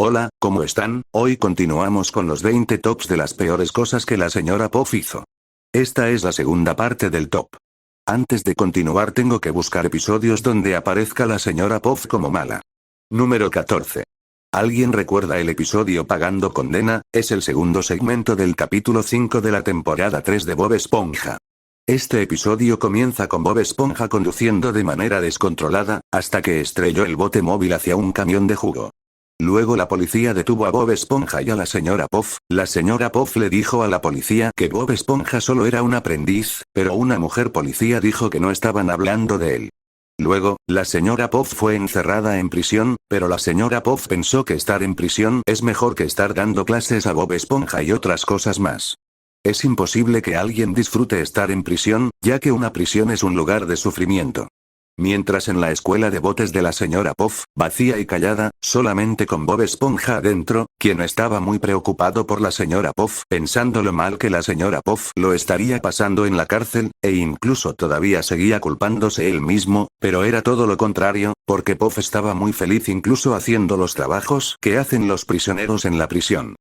Hola, ¿cómo están? Hoy continuamos con los 20 tops de las peores cosas que la señora Puff hizo. Esta es la segunda parte del top. Antes de continuar tengo que buscar episodios donde aparezca la señora Puff como mala. Número 14. ¿Alguien recuerda el episodio Pagando Condena? Es el segundo segmento del capítulo 5 de la temporada 3 de Bob Esponja. Este episodio comienza con Bob Esponja conduciendo de manera descontrolada, hasta que estrelló el bote móvil hacia un camión de jugo. Luego la policía detuvo a Bob Esponja y a la señora Puff. La señora Puff le dijo a la policía que Bob Esponja solo era un aprendiz, pero una mujer policía dijo que no estaban hablando de él. Luego, la señora Puff fue encerrada en prisión, pero la señora Puff pensó que estar en prisión es mejor que estar dando clases a Bob Esponja y otras cosas más. Es imposible que alguien disfrute estar en prisión, ya que una prisión es un lugar de sufrimiento. Mientras en la escuela de botes de la señora Puff, vacía y callada, solamente con Bob Esponja adentro, quien estaba muy preocupado por la señora Puff, pensando lo mal que la señora Puff lo estaría pasando en la cárcel, e incluso todavía seguía culpándose él mismo, pero era todo lo contrario, porque Puff estaba muy feliz incluso haciendo los trabajos que hacen los prisioneros en la prisión.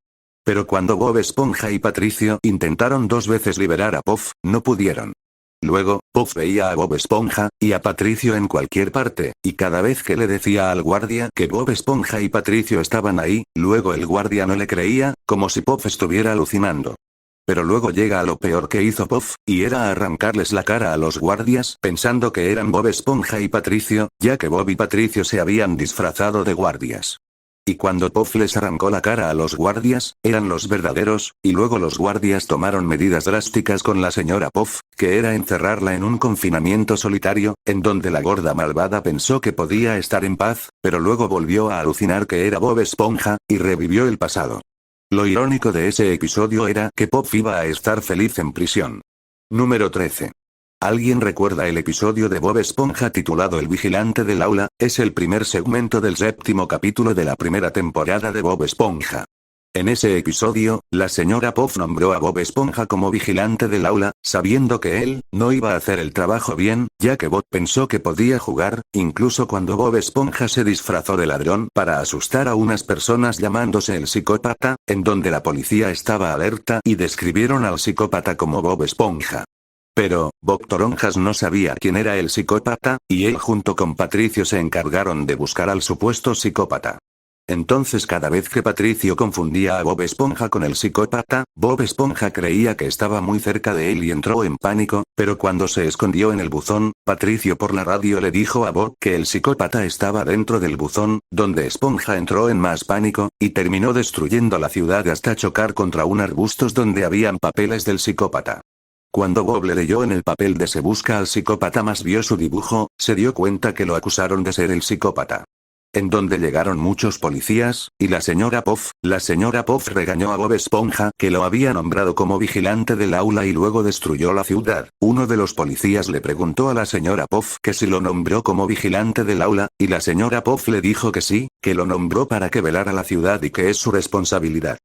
Pero cuando Bob Esponja y Patricio intentaron 2 veces liberar a Puff, no pudieron. Luego, Puff veía a Bob Esponja y a Patricio en cualquier parte, y cada vez que le decía al guardia que Bob Esponja y Patricio estaban ahí, luego el guardia no le creía, como si Puff estuviera alucinando. Pero luego llega a lo peor que hizo Puff, y era arrancarles la cara a los guardias pensando que eran Bob Esponja y Patricio, ya que Bob y Patricio se habían disfrazado de guardias. Y cuando Puff les arrancó la cara a los guardias, eran los verdaderos, y luego los guardias tomaron medidas drásticas con la señora Puff, que era encerrarla en un confinamiento solitario, en donde la gorda malvada pensó que podía estar en paz, pero luego volvió a alucinar que era Bob Esponja, y revivió el pasado. Lo irónico de ese episodio era que Puff iba a estar feliz en prisión. Número 13. ¿Alguien recuerda el episodio de Bob Esponja titulado El vigilante del aula? Es el primer segmento del 7º capítulo de la primera temporada de Bob Esponja. En ese episodio, la señora Puff nombró a Bob Esponja como vigilante del aula, sabiendo que él no iba a hacer el trabajo bien, ya que Bob pensó que podía jugar, incluso cuando Bob Esponja se disfrazó de ladrón para asustar a unas personas llamándose el psicópata, en donde la policía estaba alerta y describieron al psicópata como Bob Esponja. Pero, Bob Toronjas no sabía quién era el psicópata, y él junto con Patricio se encargaron de buscar al supuesto psicópata. Entonces cada vez que Patricio confundía a Bob Esponja con el psicópata, Bob Esponja creía que estaba muy cerca de él y entró en pánico, pero cuando se escondió en el buzón, Patricio por la radio le dijo a Bob que el psicópata estaba dentro del buzón, donde Esponja entró en más pánico, y terminó destruyendo la ciudad hasta chocar contra un arbustos donde habían papeles del psicópata. Cuando Bob le leyó en el papel de Se busca al psicópata más vio su dibujo, se dio cuenta que lo acusaron de ser el psicópata. En donde llegaron muchos policías, y la señora Puff regañó a Bob Esponja que lo había nombrado como vigilante del aula y luego destruyó la ciudad. Uno de los policías le preguntó a la señora Puff que si lo nombró como vigilante del aula, y la señora Puff le dijo que sí, que lo nombró para que velara la ciudad y que es su responsabilidad.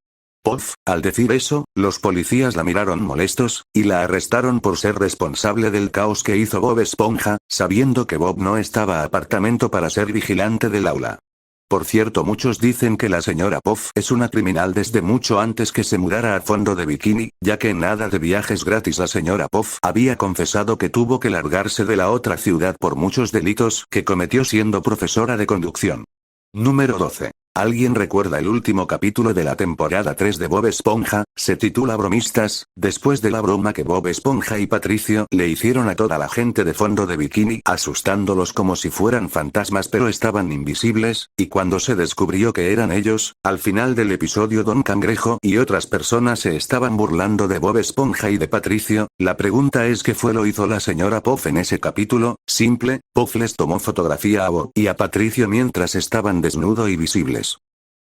Puff, al decir eso, los policías la miraron molestos, y la arrestaron por ser responsable del caos que hizo Bob Esponja, sabiendo que Bob no estaba apartamento para ser vigilante del aula. Por cierto, muchos dicen que la señora Puff es una criminal desde mucho antes que se mudara a Fondo de Bikini, ya que en nada de viajes gratis la señora Puff había confesado que tuvo que largarse de la otra ciudad por muchos delitos que cometió siendo profesora de conducción. Número 12. ¿Alguien recuerda el último capítulo de la temporada 3 de Bob Esponja? Se titula Bromistas, después de la broma que Bob Esponja y Patricio le hicieron a toda la gente de Fondo de Bikini, asustándolos como si fueran fantasmas pero estaban invisibles, y cuando se descubrió que eran ellos, al final del episodio Don Cangrejo y otras personas se estaban burlando de Bob Esponja y de Patricio. La pregunta es ¿qué fue lo hizo la señora Puff en ese capítulo? Simple, Puff les tomó fotografía a Bob y a Patricio mientras estaban desnudo y visibles.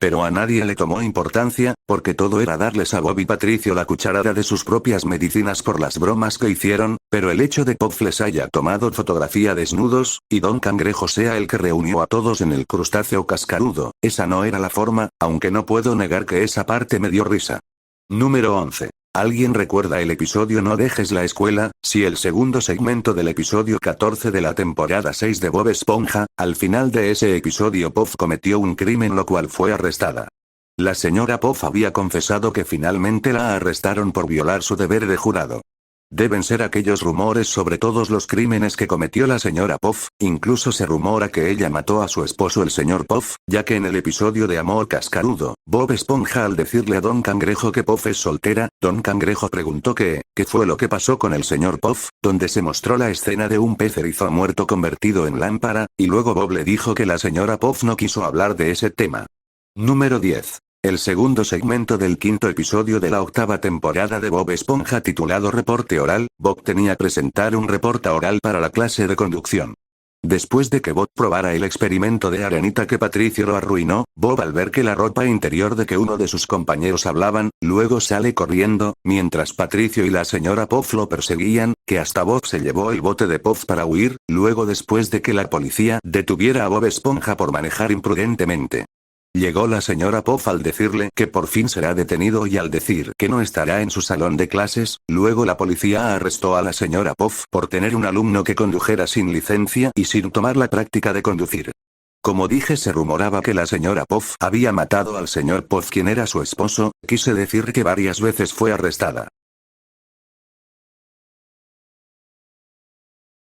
Pero a nadie le tomó importancia, porque todo era darles a Bob y Patricio la cucharada de sus propias medicinas por las bromas que hicieron, pero el hecho de Puff les haya tomado fotografía desnudos, y Don Cangrejo sea el que reunió a todos en el crustáceo cascarudo, esa no era la forma, aunque no puedo negar que esa parte me dio risa. Número 11. ¿Alguien recuerda el episodio No dejes la escuela? Sí, el segundo segmento del episodio 14 de la temporada 6 de Bob Esponja. Al final de ese episodio Puff cometió un crimen, lo cual fue arrestada. La señora Puff había confesado que finalmente la arrestaron por violar su deber de jurado. Deben ser aquellos rumores sobre todos los crímenes que cometió la señora Puff. Incluso se rumora que ella mató a su esposo el señor Puff, ya que en el episodio de Amor Cascarudo, Bob Esponja, al decirle a Don Cangrejo que Puff es soltera, Don Cangrejo preguntó qué fue lo que pasó con el señor Puff, donde se mostró la escena de un pez erizo muerto convertido en lámpara, y luego Bob le dijo que la señora Puff no quiso hablar de ese tema. Número 10. El segundo segmento del quinto episodio de la octava temporada de Bob Esponja, titulado Reporte Oral. Bob tenía que presentar un reporte oral para la clase de conducción. Después de que Bob probara el experimento de arenita que Patricio lo arruinó, Bob, al ver que la ropa interior de que uno de sus compañeros hablaban, luego sale corriendo, mientras Patricio y la señora Puff lo perseguían, que hasta Bob se llevó el bote de Puff para huir, luego después de que la policía detuviera a Bob Esponja por manejar imprudentemente. Llegó la señora Puff al decirle que por fin será detenido y al decir que no estará en su salón de clases. Luego la policía arrestó a la señora Puff por tener un alumno que condujera sin licencia y sin tomar la práctica de conducir. Como dije, se rumoraba que la señora Puff había matado al señor Puff, quien era su esposo. Quise decir que varias veces fue arrestada.